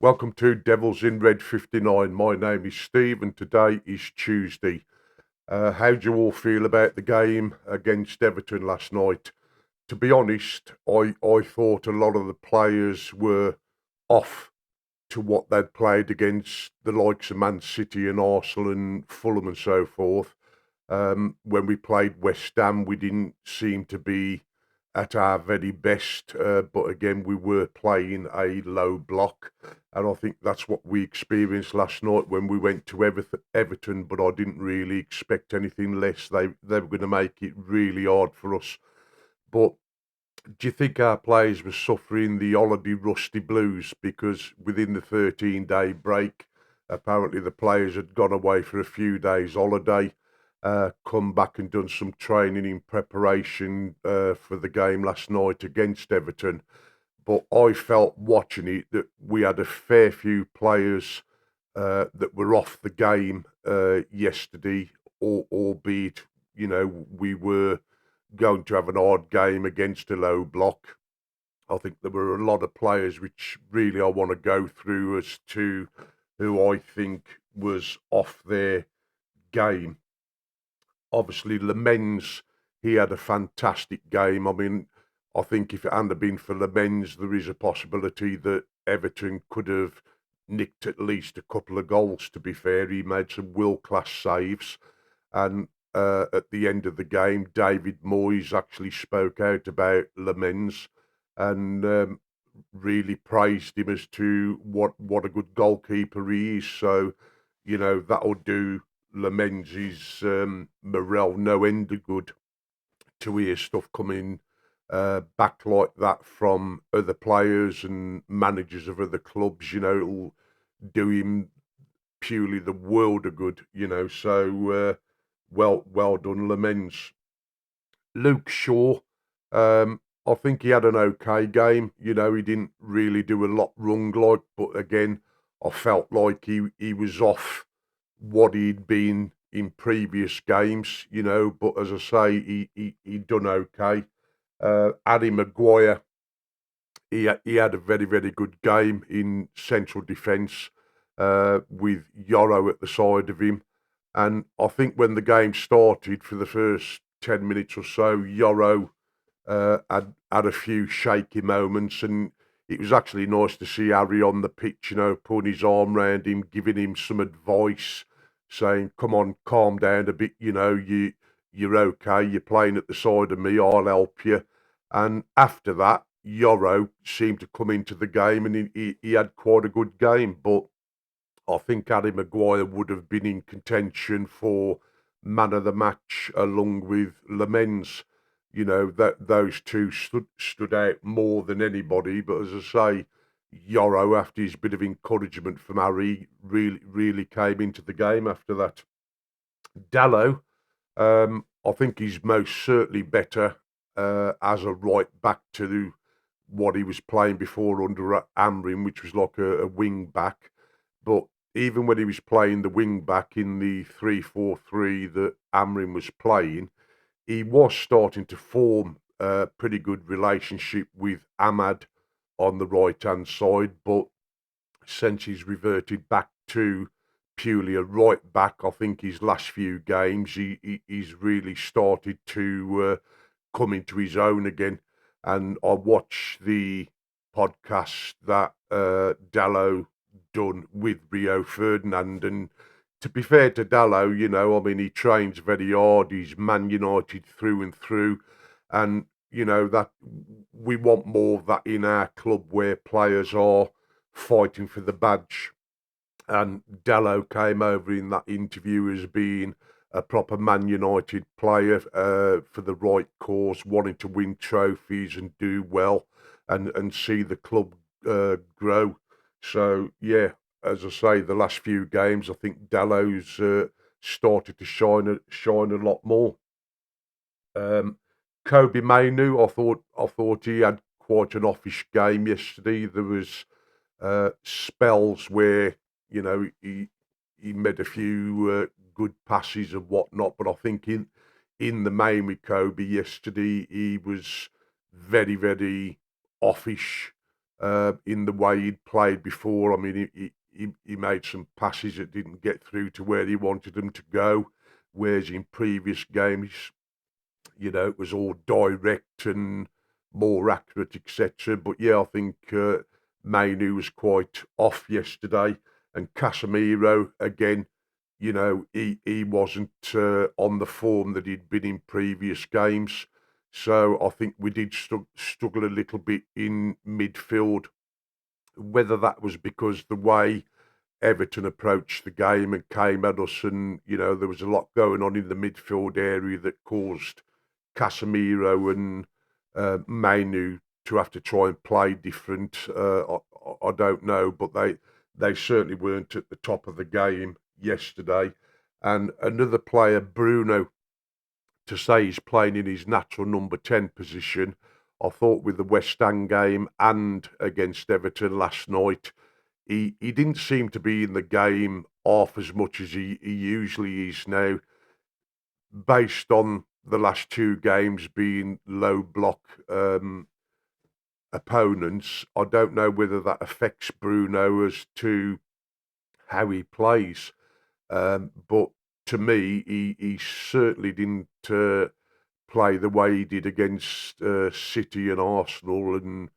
Welcome to Devils in Red 59. My name is Steve, and today is Tuesday. How do you all feel about the game against Everton last night? To be honest, I thought a lot of the players were off to what they'd played against the likes of Man City and Arsenal and Fulham and so forth. When we played West Ham, we didn't seem to be at our very best, but again, we were playing a low block, and I think that's what we experienced last night when we went to Everton. But I didn't really expect anything less. They were going to make it really hard for us. But do you think our players were suffering the holiday rusty blues because within the 13-day break, apparently the players had gone away for a few days holiday, come back and done some training in preparation for the game last night against Everton. But I felt watching it that we had a fair few players that were off the game yesterday, albeit we were going to have an hard game against a low block. I think there were a lot of players which really I want to go through as to who I think was off their game. Obviously, Lamens, he had a fantastic game. I mean, I think if it hadn't been for Lamens, there is a possibility that Everton could have nicked at least a couple of goals, to be fair. He made some world class saves. And at the end of the game, David Moyes actually spoke out about Lamens and really praised him as to what a good goalkeeper he is. So, that'll do Lamens' morale no end of good to hear stuff coming back like that from other players and managers of other clubs. It'll do him purely the world of good. So well done, Lamens. Luke Shaw, I think he had an okay game. He didn't really do a lot wrong, but again, I felt like he was off what he'd been in previous games. But as I say, he done okay. Addy Maguire, he had a very, very good game in central defence with Yoro at the side of him. And I think when the game started for the first 10 minutes or so, Yoro had a few shaky moments, and it was actually nice to see Harry on the pitch, putting his arm round him, giving him some advice, saying, "Come on, calm down a bit. You're okay. You're playing at the side of me. I'll help you." And after that, Yoro seemed to come into the game, and he had quite a good game. But I think Harry Maguire would have been in contention for man of the match along with Lamens. That those two stood out more than anybody. But as I say, Yoro, after his bit of encouragement from Harry, really came into the game after that. Dallo, I think he's most certainly better as a right back to what he was playing before under Amrin, which was like a wing back. But even when he was playing the wing back in the 3-4-3 that Amrin was playing, he was starting to form a pretty good relationship with Ahmad on the right hand side. But since he's reverted back to purely a right back, I think his last few games he's really started to come into his own again. And I watched the podcast that Dallo done with Rio Ferdinand, and to be fair to Dallo, I mean, he trains very hard. He's Man United through and through, and that we want more of that in our club where players are fighting for the badge. And Dallo came over in that interview as being a proper Man United player for the right cause, wanting to win trophies and do well, and see the club grow. So yeah, as I say, the last few games, I think Dallo's started to shine a lot more. Um, Kobe Mainu, I thought he had quite an offish game yesterday. There was spells where he made a few good passes and whatnot, but I think in the main with Kobe yesterday, he was very, very offish. in the way he'd played before. I mean, he made some passes that didn't get through to where he wanted them to go, whereas in previous games, it was all direct and more accurate, etc. But yeah, I think Mainu was quite off yesterday, and Casemiro again. He wasn't on the form that he'd been in previous games. So I think we did struggle a little bit in midfield. Whether that was because the way Everton approached the game and came at us, and there was a lot going on in the midfield area that caused Casemiro and Mainu to have to try and play different. I don't know, but they certainly weren't at the top of the game yesterday. And another player, Bruno, to say he's playing in his natural number 10 position, I thought with the West Ham game and against Everton last night, he didn't seem to be in the game half as much as he usually is now, based on the last two games being low block opponents. I don't know whether that affects Bruno as to how he plays, but to me, he certainly didn't play the way he did against City and Arsenal and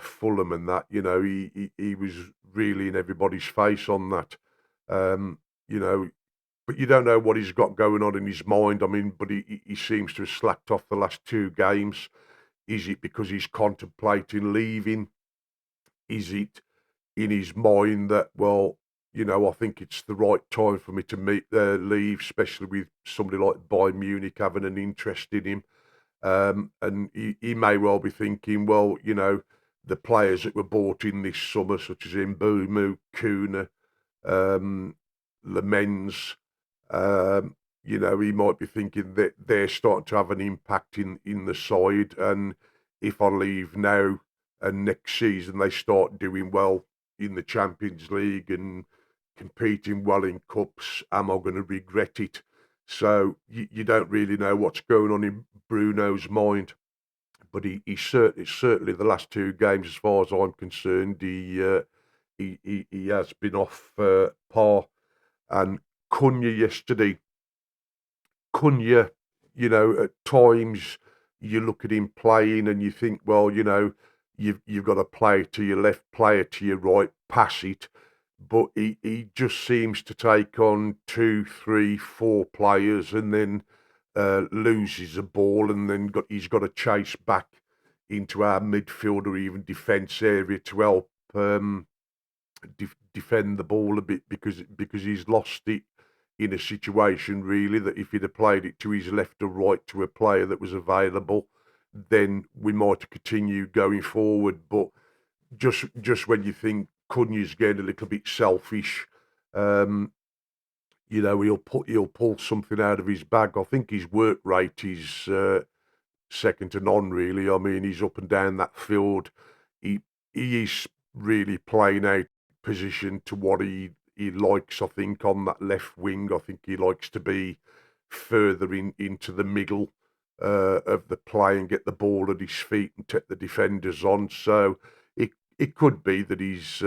Fulham and that. He was really in everybody's face on that. Um, you know, but you don't know what he's got going on in his mind. I mean, but he seems to have slacked off the last two games. Is it because he's contemplating leaving? Is it in his mind that, well, I think it's the right time for me to leave, especially with somebody like Bayern Munich having an interest in him. And he may well be thinking, well, the players that were bought in this summer, such as Mbumu, Kuna, um, Lamens, he might be thinking that they're starting to have an impact in the side. And if I leave now and next season they start doing well in the Champions League and competing well in cups, am I going to regret it? So you don't really know what's going on in Bruno's mind, but he certainly the last two games, as far as I'm concerned, he has been off par. And Cunha yesterday, Cunha, at times you look at him playing and you think, well, you've got to play to your left, play it to your right, pass it. But he just seems to take on two, three, four players and then loses the ball, and then he's got to chase back into our midfield or even defence area to help defend the ball a bit, because he's lost it in a situation really that if he'd have played it to his left or right to a player that was available, then we might have continued going forward. But just when you think Cunha's getting a little bit selfish, um, he'll pull something out of his bag. I think his work rate is second to none, really. I mean, he's up and down that field. He is really playing out position to what he likes. I think on that left wing, I think he likes to be further into the middle of the play and get the ball at his feet and take the defenders on. So it could be that he's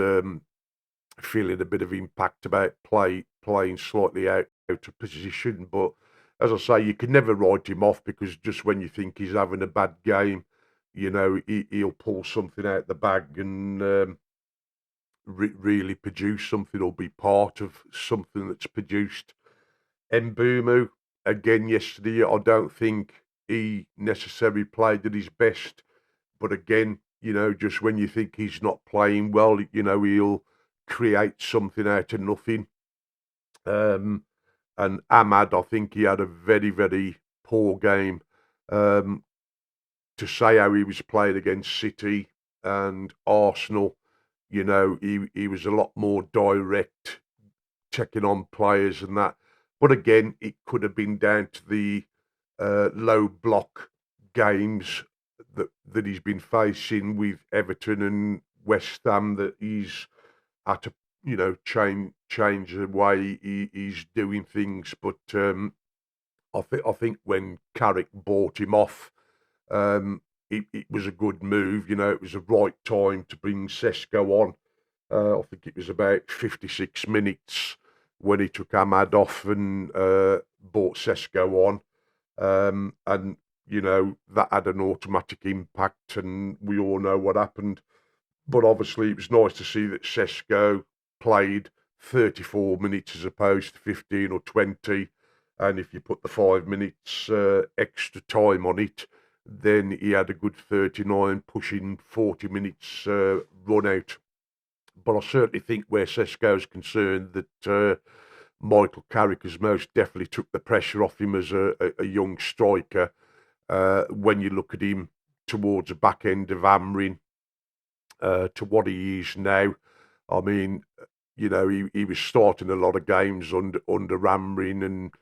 feeling a bit of impact about playing slightly out of position. But as I say, you can never write him off, because just when you think he's having a bad game, he'll pull something out the bag and really produce something or be part of something that's produced. Mbumu, again yesterday, I don't think he necessarily played at his best. But again, just when you think he's not playing well, he'll create something out of nothing. And Ahmad, I think he had a very, very poor game. Um, to say how he was playing against City and Arsenal, he was a lot more direct, checking on players and that. But again, it could have been down to the low block games that he's been facing with Everton and West Ham, that he's had to, change the way he's doing things. But I think when Carrick bought him off, it was a good move. It was the right time to bring Sesko on. I think it was about 56 minutes when he took Ahmad off and brought Sesko on. And, that had an automatic impact, and we all know what happened. But obviously, it was nice to see that Sesko played 34 minutes as opposed to 15 or 20. And if you put the 5 minutes extra time on it, then he had a good 39, pushing 40 minutes run out. But I certainly think where Sesko is concerned that Michael Carrick has most definitely took the pressure off him as a young striker. When you look at him towards the back end of Amrin to what he is now, I mean, he was starting a lot of games under Amrin, and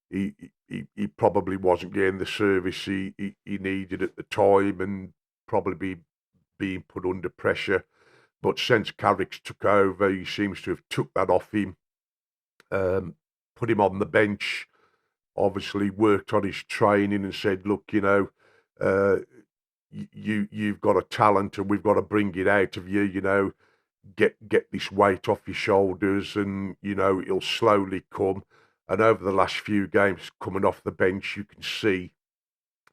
he probably wasn't getting the service he needed at the time, and probably being put under pressure. But since Carrick's took over, he seems to have took that off him, put him on the bench, obviously worked on his training and said, look, uh, you've got a talent and we've got to bring it out of you, get this weight off your shoulders and, it'll slowly come. And over the last few games coming off the bench, you can see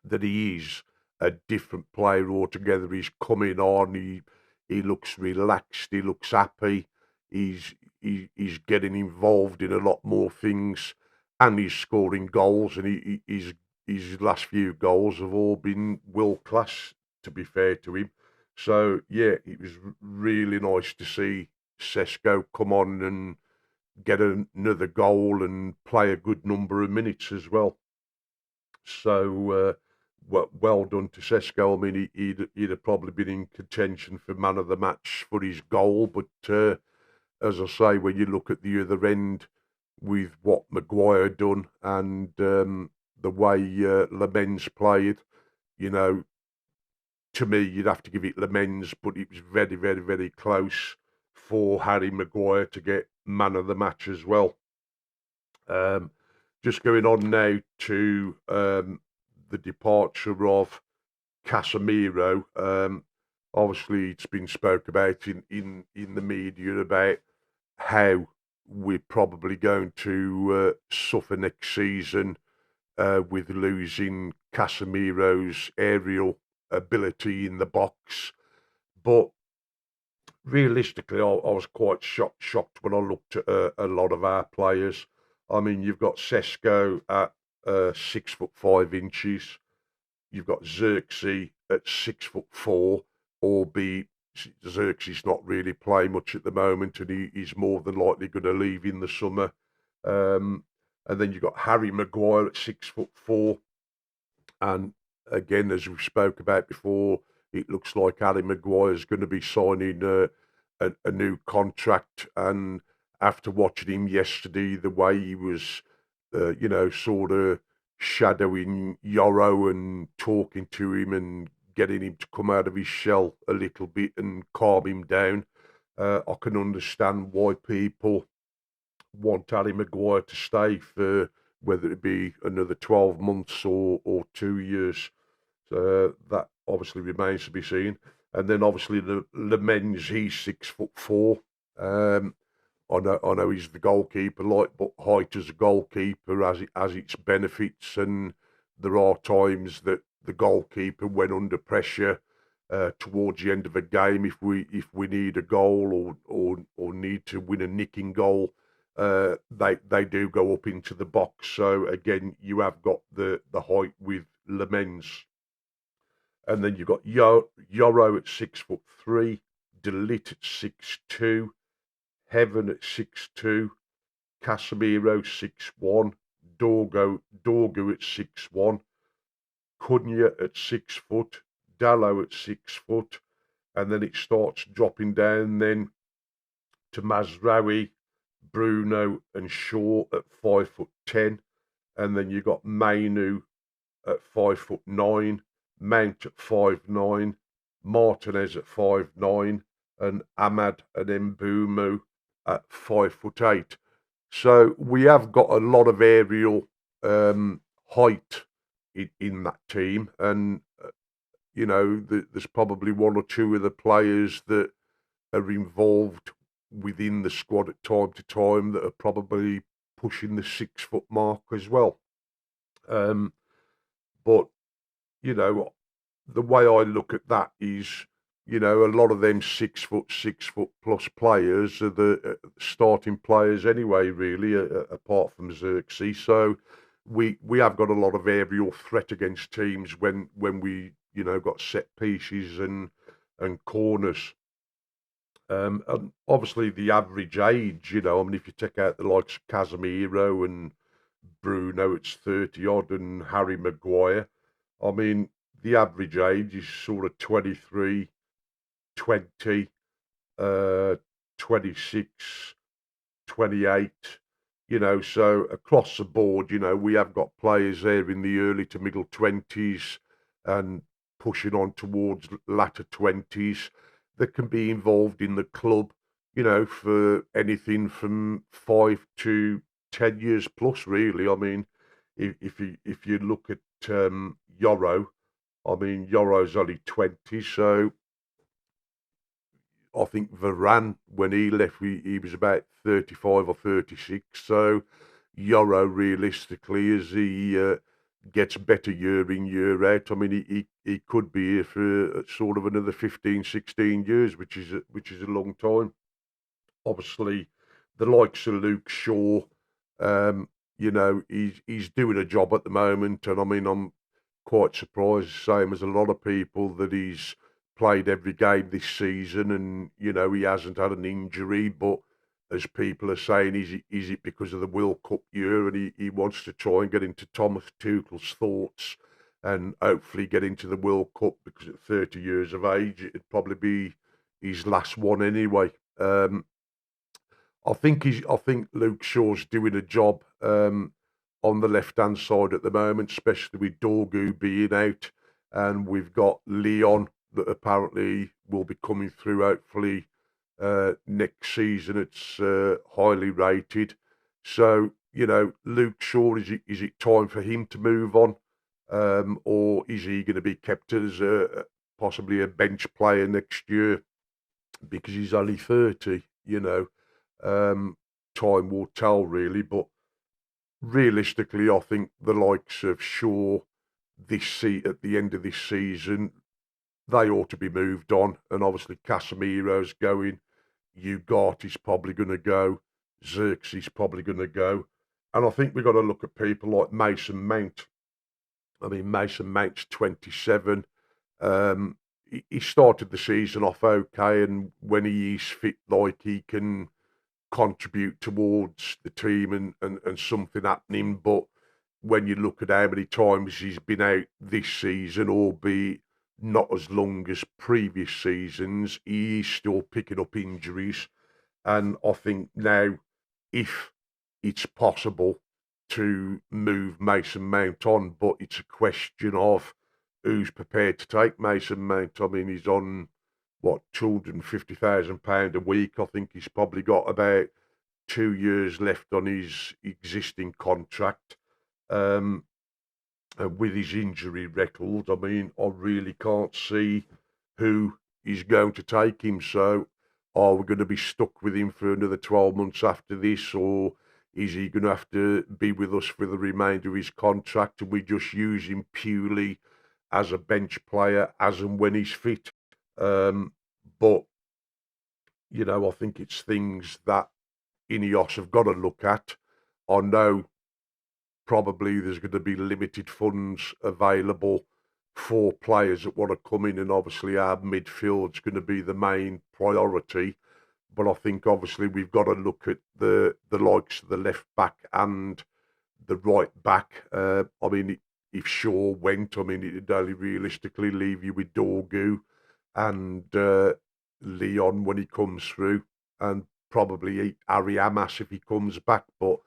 that he is a different player altogether. He's coming on, he looks relaxed, he looks happy, he's getting involved in a lot more things, and he's scoring goals, and his last few goals have all been world class, to be fair to him. So yeah, it was really nice to see Sesko come on and get another goal and play a good number of minutes as well. So well done to Sesko. I mean, he'd have probably been in contention for man of the match for his goal, but as I say, when you look at the other end with what Maguire done and the way Lamens played, you know, to me, you'd have to give it Lamens, but it was very, very, very close for Harry Maguire to get man of the match as well. Um, just going on now to the departure of Casemiro. Obviously, it's been spoke about in the media about how we're probably going to suffer next season with losing Casemiro's aerial ability in the box. But realistically, I was quite shocked when I looked at a lot of our players. I mean, you've got Sesko at 6'5". You've got Xerxes at 6'4", albeit Xerxes not really playing much at the moment, and he's more than likely going to leave in the summer. And then you've got Harry Maguire at 6'4", and again, as we spoke about before, it looks like Harry Maguire is going to be signing a new contract. And after watching him yesterday, the way he was, sort of shadowing Yoro and talking to him and getting him to come out of his shell a little bit and calm him down, I can understand why people want Harry Maguire to stay for whether it be another 12 months or 2 years. So that obviously remains to be seen. And then obviously the Lamens, he's 6'4". I know he's the goalkeeper, but height as a goalkeeper has its benefits, and there are times that the goalkeeper, when under pressure towards the end of a game, if we need a goal or need to win a nicking goal, they do go up into the box. So again, you have got the height with Lamens. And then you've got Yoro at 6'3", Delit at 6'2", Heaven at 6'2", Casemiro 6'1", Dorgu at 6'1", Cunha at 6 foot, Dallo at 6 foot, and then it starts dropping down then to Mazraoui, Bruno and Shaw at 5'10", and then you've got Mainu at 5'9", Mount at 5'9", Martinez at 5'9", and Ahmad and Mbumu at 5'8". So we have got a lot of aerial height in that team, and there's probably one or two of the players that are involved within the squad at time to time that are probably pushing the 6 foot mark as well. Um, but you know, the way I look at that is, a lot of them 6 foot plus players are the starting players anyway, really, apart from Xerxes. So we have got a lot of aerial threat against teams when we, got set pieces and corners. And obviously the average age, I mean, if you take out the likes of Casemiro and Bruno, it's 30 odd, and Harry Maguire. I mean, the average age is sort of 23, 20, uh, 26, 28, so across the board, we have got players there in the early to middle 20s and pushing on towards latter 20s that can be involved in the club, for anything from 5 to 10 years plus, really. I mean, if you look at Yoro, I mean, Yoro's only 20, so I think Varane, when he left, he was about 35 or 36. So Yoro, realistically, as he gets better year in, year out, I mean, he could be here for sort of another 15, 16 years, which is a long time. Obviously, the likes of Luke Shaw, he's doing a job at the moment, and I mean, I'm quite surprised, same as a lot of people, that he's played every game this season, and he hasn't had an injury. But as people are saying, is it because of the World Cup year, and he wants to try and get into Thomas Tuchel's thoughts, and hopefully get into the World Cup, because at 30 years of age, it'd probably be his last one anyway. I think Luke Shaw's doing a job on the left hand side at the moment, especially with Dorgu being out, and we've got Leon that apparently will be coming through hopefully next season. It's highly rated, so Luke Shaw, is it time for him to move on, or is he going to be kept as possibly a bench player next year because he's only 30? Um, Time will tell, really. But realistically, I think the likes of Shaw at the end of this season, they ought to be moved on. And obviously, Casemiro's going. Ugarte probably going to go. Xerxes probably going to go. And I think we've got to look at people like Mason Mount. I mean, Mason Mount's 27. He started the season off okay, and when he is fit, like, he can contribute towards the team and something happening. But when you look at how many times he's been out this season, albeit not as long as previous seasons, he's still picking up injuries. And I think now, if it's possible to move Mason Mount on, but it's a question of who's prepared to take Mason Mount. I mean, he's on what, £250,000 a week. I think he's probably got about 2 years left on his existing contract. And with his injury record, I mean, I really can't see who is going to take him. So, are we going to be stuck with him for another 12 months after this, or is he going to have to be with us for the remainder of his contract, and we just use him purely as a bench player as and when he's fit? But I think it's things that Ineos have got to look at. I know probably there's going to be limited funds available for players that want to come in, and obviously our midfield's going to be the main priority. But I think obviously we've got to look at the likes of the left back and the right back. I mean, if Shaw went, I mean, it'd only realistically leave you with Dorgu and Leon when he comes through, and probably Harry Amas if he comes back. But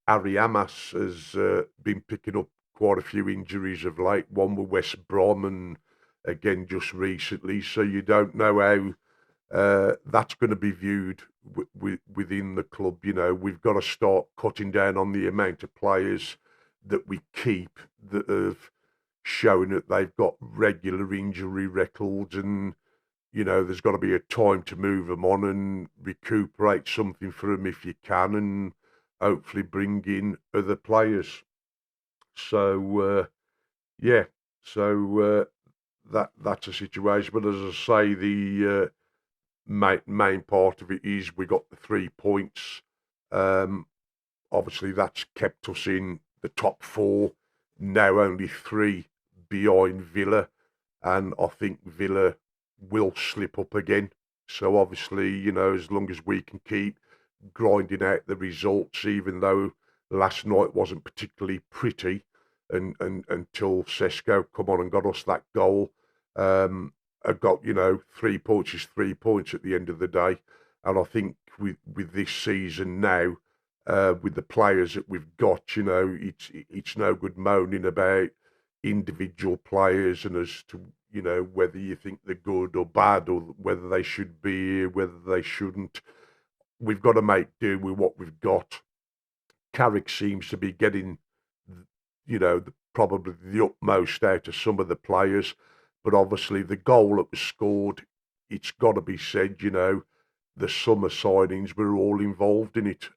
Harry Amas has been picking up quite a few injuries of late, one with West Brom and again just recently. So you don't know how that's going to be viewed within the club. We've got to start cutting down on the amount of players that we keep that have showing that they've got regular injury records, and there's got to be a time to move them on and recuperate something for them if you can, and hopefully bring in other players. So yeah, so that's a situation. But as I say, the main part of it is we got the 3 points. Um, Obviously, that's kept us in the top four. Now only three behind Villa, and I think Villa will slip up again. So obviously, as long as we can keep grinding out the results, even though last night wasn't particularly pretty, and until Sesko come on and got us that goal. I got 3 points is 3 points at the end of the day, and I think with this season now, with the players that we've got, it's no good moaning about individual players and as to whether you think they're good or bad, or whether they should be here, whether they shouldn't. We've got to make do with what we've got. Carrick seems to be getting, probably the utmost out of some of the players, but obviously the goal that was scored, it's got to be said, the summer signings were all involved in it,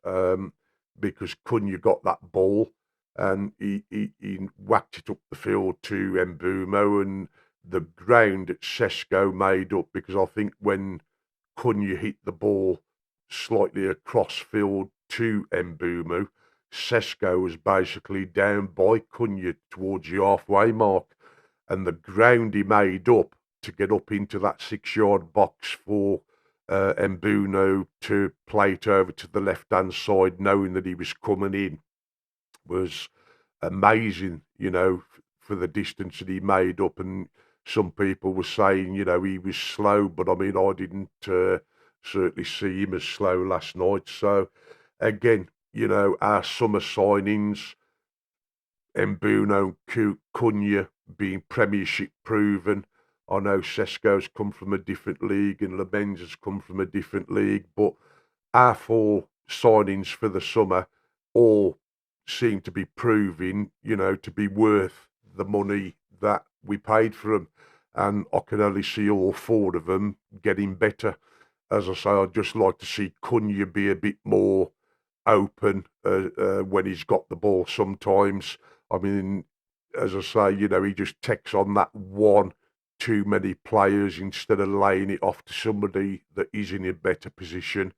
because Cunha got that ball and he whacked it up the field to Mbumo, and the ground at Sesko made up, because I think when Cunha hit the ball slightly across field to Mbumo, Sesko was basically down by Cunha towards the halfway mark, and the ground he made up to get up into that 6 yard box for Mbumo to play it over to the left hand side, knowing that he was coming in, was amazing, for the distance that he made up. And some people were saying, he was slow, but I mean, I didn't certainly see him as slow last night. So, again, our summer signings, Mbumo, Cunha being Premiership proven. I know Sesko's come from a different league and Lamens has come from a different league, but our four signings for the summer all seem to be proving, to be worth the money that we paid for them. And I can only see all four of them getting better. As I say, I'd just like to see Cunha be a bit more open when he's got the ball sometimes. I mean, as I say, he just takes on that one too many players instead of laying it off to somebody that is in a better position.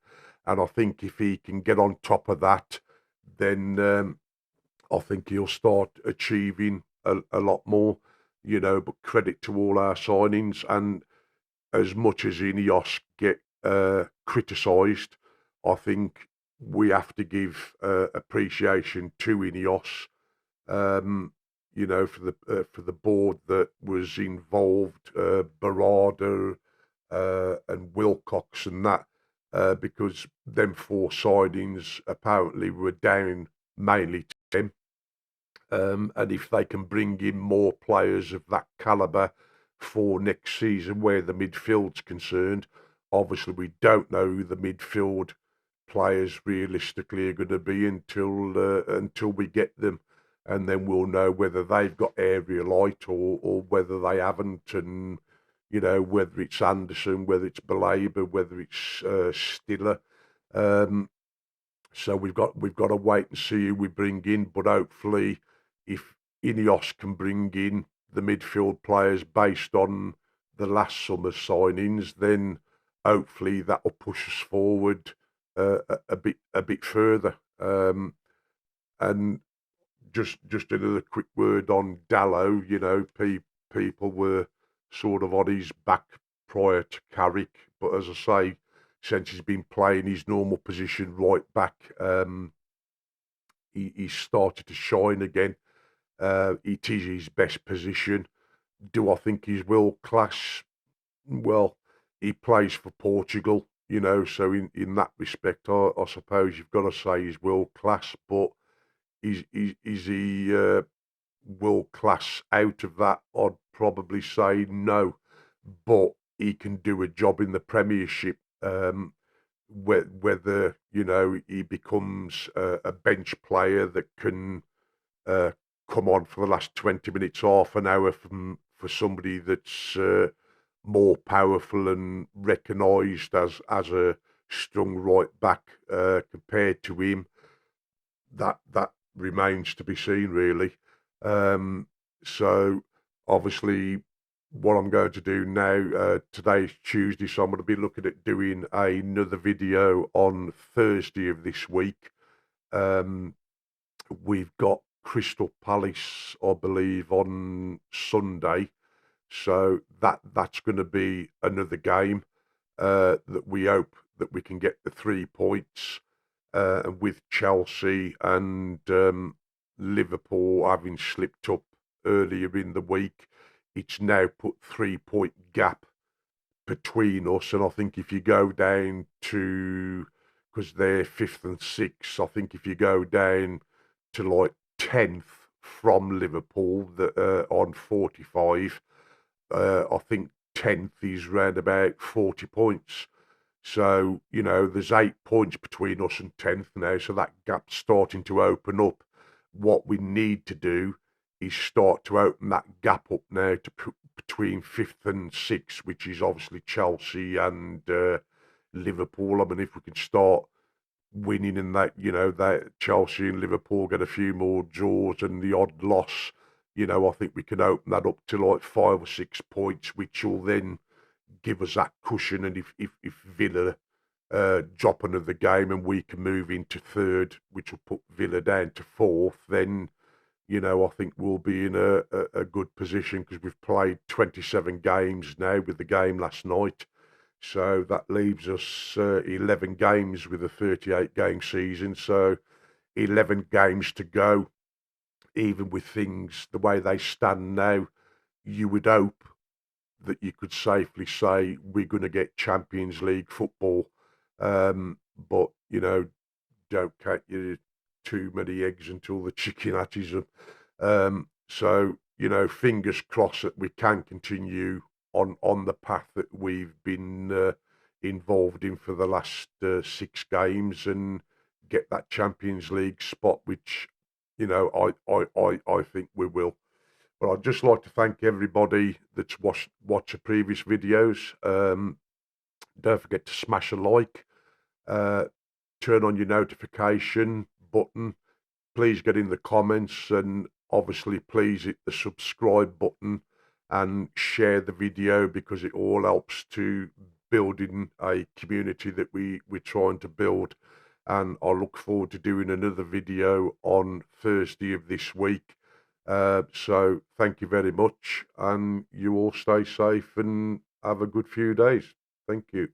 And I think if he can get on top of that, then I think he'll start achieving a lot more, But credit to all our signings. And as much as Ineos get criticised, I think we have to give appreciation to Ineos, for the board that was involved, Barada and Wilcox and that, because them four signings apparently were down mainly to them. And if they can bring in more players of that calibre for next season, where the midfield's concerned, obviously we don't know who the midfield players realistically are going to be until we get them, and then we'll know whether they've got area light or whether they haven't, and whether it's Anderson, whether it's Balaba, whether it's Stiller. So we've got to wait and see who we bring in, but hopefully, if Ineos can bring in the midfield players based on the last summer's signings, then hopefully that will push us forward a bit further. And just another quick word on Dallo. People were sort of on his back prior to Carrick, but as I say, since he's been playing his normal position right back, he's started to shine again. It is his best position. Do I think he's world class? Well, he plays for Portugal, so in that respect, I suppose you've got to say he's world class, but is he world class out of that? I'd probably say no, but he can do a job in the Premiership. Whether he becomes a bench player that can come on for the last 20 minutes, half an hour for somebody that's more powerful and recognised as a strong right back compared to him. That remains to be seen, really. Um, so obviously, what I'm going to do now, today's Tuesday, so I'm going to be looking at doing another video on Thursday of this week. We've got Crystal Palace, I believe, on Sunday, so that's going to be another game that we hope that we can get the 3 points. With Chelsea and Liverpool having slipped up earlier in the week, it's now put 3 point gap between us. And I think if you go down to, because they're fifth and sixth, I think if you go down to like 10th from Liverpool on 45, I think 10th is round about 40 points. So, there's 8 points between us and 10th now, so that gap's starting to open up. What we need to do is start to open that gap up now to between 5th and 6th, which is obviously Chelsea and Liverpool. I mean, if we can start winning in that, that Chelsea and Liverpool get a few more draws and the odd loss, I think we can open that up to like 5 or 6 points, which will then give us that cushion. And if Villa drop another game and we can move into third, which will put Villa down to fourth, then I think we'll be in a good position, because we've played 27 games now with the game last night. So that leaves us 11 games with a 38-game season. So 11 games to go. Even with things the way they stand now, you would hope that you could safely say we're going to get Champions League football. But, don't count your too many eggs until the chicken hatches them. So, fingers crossed that we can continue on the path that we've been involved in for the last 6 games and get that Champions League spot, which, I think we will. But I'd just like to thank everybody that's watched the previous videos. Don't forget to smash a like, turn on your notification button. Please get in the comments, and obviously please hit the subscribe button and share the video, because it all helps to building a community that we're trying to build. And I look forward to doing another video on Thursday of this week. So thank you very much, and you all stay safe and have a good few days. Thank you.